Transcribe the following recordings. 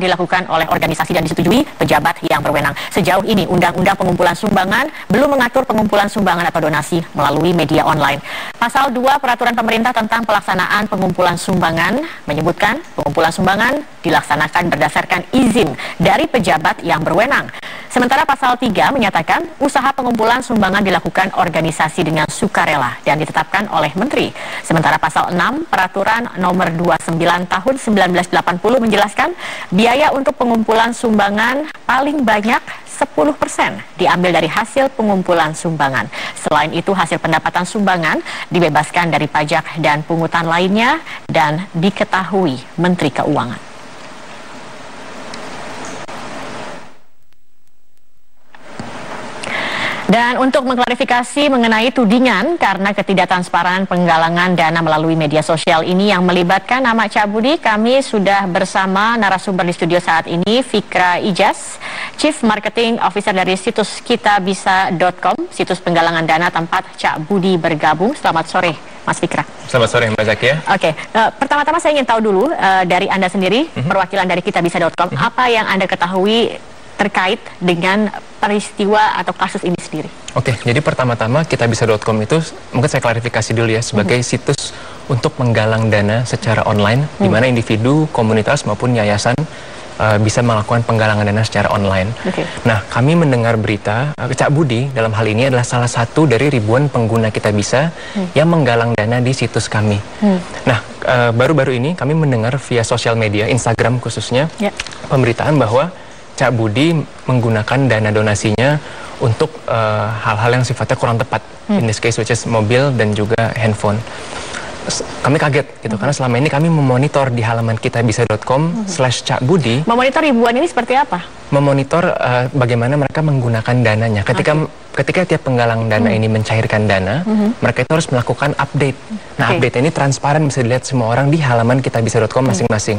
dilakukan oleh organisasi dan disetujui pejabat yang berwenang. Sejauh ini, Undang-Undang Pengumpulan Sumbangan belum mengatur pengumpulan sumbangan atau donasi melalui media online. Pasal 2 Peraturan Pemerintah tentang Pelaksanaan Pengumpulan Sumbangan menyebutkan pengumpulan sumbangan dilaksanakan berdasarkan izin dari pejabat yang berwenang. Sementara pasal 3 menyatakan usaha pengumpulan sumbangan dilakukan organisasi dengan sukarela dan ditetapkan oleh Menteri. Sementara pasal 6 Peraturan Nomor 29 Tahun 1980 menjelaskan biaya untuk pengumpulan sumbangan paling banyak 10% diambil dari hasil pengumpulan sumbangan. Selain itu, hasil pendapatan sumbangan dibebaskan dari pajak dan pungutan lainnya dan diketahui Menteri Keuangan. Dan untuk mengklarifikasi mengenai tudingan karena ketidaktransparan penggalangan dana melalui media sosial ini yang melibatkan nama Cak Budi, kami sudah bersama narasumber di studio saat ini, Fikra Ijaz, Chief Marketing Officer dari situs kitabisa.com, situs penggalangan dana tempat Cak Budi bergabung. Selamat sore, Mas Fikra. Selamat sore, Mbak Zakia. Oke, pertama-tama saya ingin tahu dulu dari Anda sendiri, perwakilan dari kitabisa.com, apa yang Anda ketahui terkait dengan peristiwa atau kasus ini sendiri? Oke, jadi pertama-tama kitabisa.com itu mungkin saya klarifikasi dulu ya sebagai situs untuk menggalang dana secara online di mana individu, komunitas maupun yayasan bisa melakukan penggalangan dana secara online. Nah, kami mendengar berita Cak Budi dalam hal ini adalah salah satu dari ribuan pengguna Kitabisa yang menggalang dana di situs kami. Nah, baru-baru ini kami mendengar via sosial media, Instagram khususnya, pemberitaan bahwa Cak Budi menggunakan dana donasinya untuk hal-hal yang sifatnya kurang tepat, in this case which is mobil dan juga handphone. Kami kaget gitu karena selama ini kami memonitor di halaman kitabisa.com/Cak Budi. Memonitor ribuan ini seperti apa? Memonitor bagaimana mereka menggunakan dananya. Ketika tiap penggalang dana ini mencairkan dana, mereka itu harus melakukan update. Nah, update ini transparan, bisa dilihat semua orang di halaman kitabisa.com masing-masing.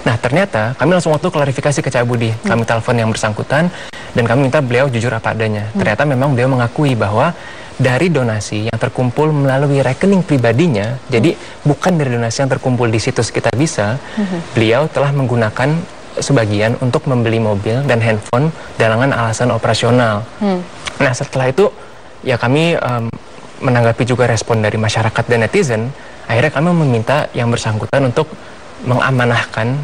Nah, ternyata kami langsung waktu klarifikasi ke Cak Budi. Kami telepon yang bersangkutan dan kami minta beliau jujur apa adanya. Ternyata memang beliau mengakui bahwa dari donasi yang terkumpul melalui rekening pribadinya, jadi bukan dari donasi yang terkumpul di situs Kitabisa, beliau telah menggunakan sebagian untuk membeli mobil dan handphone dengan alasan operasional. Nah, setelah itu ya kami menanggapi juga respon dari masyarakat dan netizen. Akhirnya kami meminta yang bersangkutan untuk mengamanahkan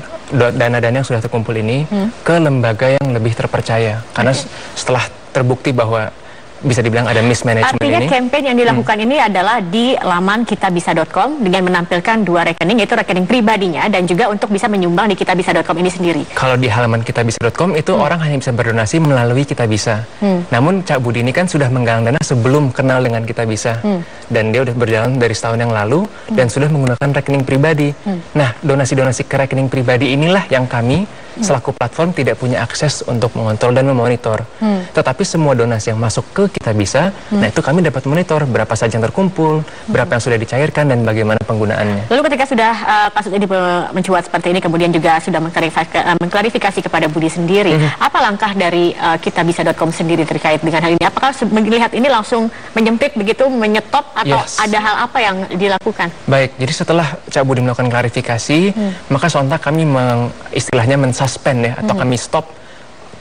dana-dana yang sudah terkumpul ini ke lembaga yang lebih terpercaya. Karena setelah terbukti bahwa bisa dibilang ada mismanagement. Artinya campaign yang dilakukan ini adalah di laman kitabisa.com dengan menampilkan dua rekening, yaitu rekening pribadinya dan juga untuk bisa menyumbang di kitabisa.com ini sendiri. Kalau di halaman kitabisa.com itu orang hanya bisa berdonasi melalui Kitabisa. Namun Cak Budi ini kan sudah menggalang dana sebelum kenal dengan Kitabisa. Dan dia sudah berjalan dari setahun yang lalu dan sudah menggunakan rekening pribadi. Nah, donasi-donasi ke rekening pribadi inilah yang kami selaku platform tidak punya akses untuk mengontrol dan memonitor. Tetapi semua donasi yang masuk ke Kitabisa, nah itu kami dapat monitor berapa saja yang terkumpul, berapa yang sudah dicairkan dan bagaimana penggunaannya. Lalu ketika sudah kasus ini mencuat seperti ini, kemudian juga sudah mengklarifikasi kepada Budi sendiri, apa langkah dari kitabisa.com sendiri terkait dengan hal ini? Apakah melihat ini langsung menyempit begitu, menyetop atau ada hal apa yang dilakukan? Baik, jadi setelah Cak Budi melakukan klarifikasi, maka sontak kami istilahnya mensuspend ya, atau kami stop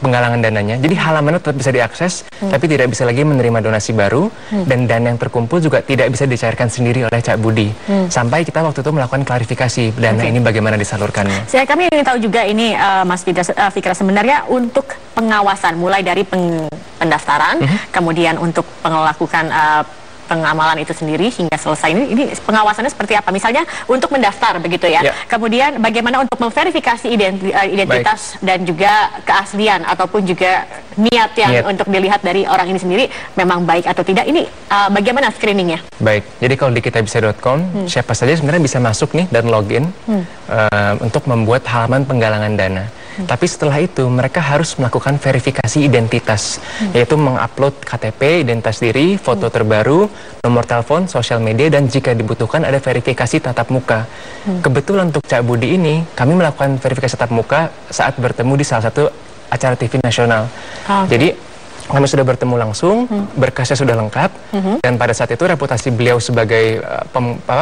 penggalangan dananya. Jadi halamannya tetap bisa diakses, tapi tidak bisa lagi menerima donasi baru, dan dana yang terkumpul juga tidak bisa dicairkan sendiri oleh Cak Budi. Sampai kita waktu itu melakukan klarifikasi dana ini bagaimana disalurkannya. Kami ingin tahu juga ini, Mas Fikra, sebenarnya untuk pengawasan mulai dari pendaftaran, kemudian untuk melakukan pengamalan itu sendiri hingga selesai ini pengawasannya seperti apa? Misalnya untuk mendaftar begitu ya. Kemudian bagaimana untuk memverifikasi identitas dan juga keaslian ataupun juga niat yang untuk dilihat dari orang ini sendiri memang baik atau tidak. Ini bagaimana screeningnya? Baik, jadi kalau di kitabisa.com siapa saja sebenarnya bisa masuk nih dan login untuk membuat halaman penggalangan dana. Tapi setelah itu mereka harus melakukan verifikasi identitas, yaitu mengupload KTP, identitas diri, foto terbaru, nomor telepon, sosial media, dan jika dibutuhkan ada verifikasi tatap muka. Kebetulan untuk Cak Budi ini, kami melakukan verifikasi tatap muka saat bertemu di salah satu acara TV nasional. Jadi kami sudah bertemu langsung, berkasnya sudah lengkap, dan pada saat itu reputasi beliau sebagai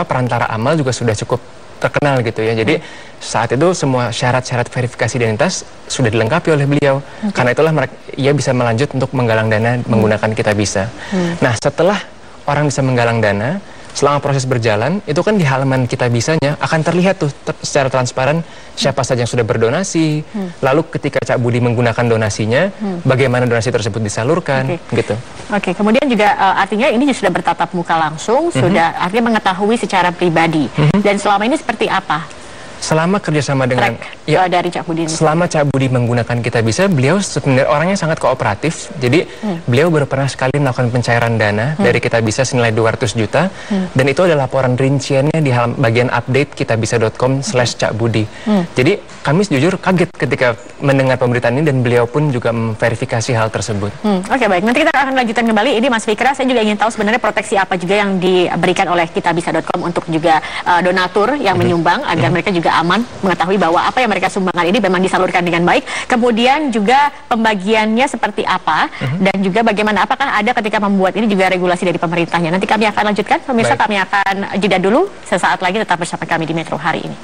perantara amal juga sudah cukup terkenal gitu ya. Jadi saat itu semua syarat-syarat verifikasi identitas sudah dilengkapi oleh beliau. Karena itulah ia bisa melanjut untuk menggalang dana menggunakan Kitabisa. Nah, setelah orang bisa menggalang dana, selama proses berjalan, itu kan di halaman Kitabisanya akan terlihat tuh secara transparan siapa saja yang sudah berdonasi, lalu ketika Cak Budi menggunakan donasinya, bagaimana donasi tersebut disalurkan, gitu. Oke, kemudian juga artinya ini sudah bertatap muka langsung, sudah artinya mengetahui secara pribadi. Dan selama ini seperti apa? Selama kerjasama dengan dari Cak Budi ini. Selama Cak Budi menggunakan Kitabisa, beliau sebenarnya orangnya sangat kooperatif. Jadi beliau baru pernah sekali melakukan pencairan dana dari Kitabisa senilai 200 juta. Dan itu ada laporan rinciannya di bagian update kitabisa.com/cakbudi. Jadi kami jujur kaget ketika mendengar pemberitaan ini, dan beliau pun juga memverifikasi hal tersebut. Oke, baik. Nanti kita akan lanjutkan kembali. Ini Mas Fikra, saya juga ingin tahu sebenarnya proteksi apa juga yang diberikan oleh kitabisa.com untuk juga donatur yang menyumbang agar mereka juga aman mengetahui bahwa apa yang mereka sumbangkan ini memang disalurkan dengan baik. Kemudian juga pembagiannya seperti apa, dan juga bagaimana, apakah ada ketika membuat ini juga regulasi dari pemerintahnya. Nanti kami akan lanjutkan. Pemirsa, kami akan jeda dulu. Sesaat lagi tetap bersama kami di Metro hari ini.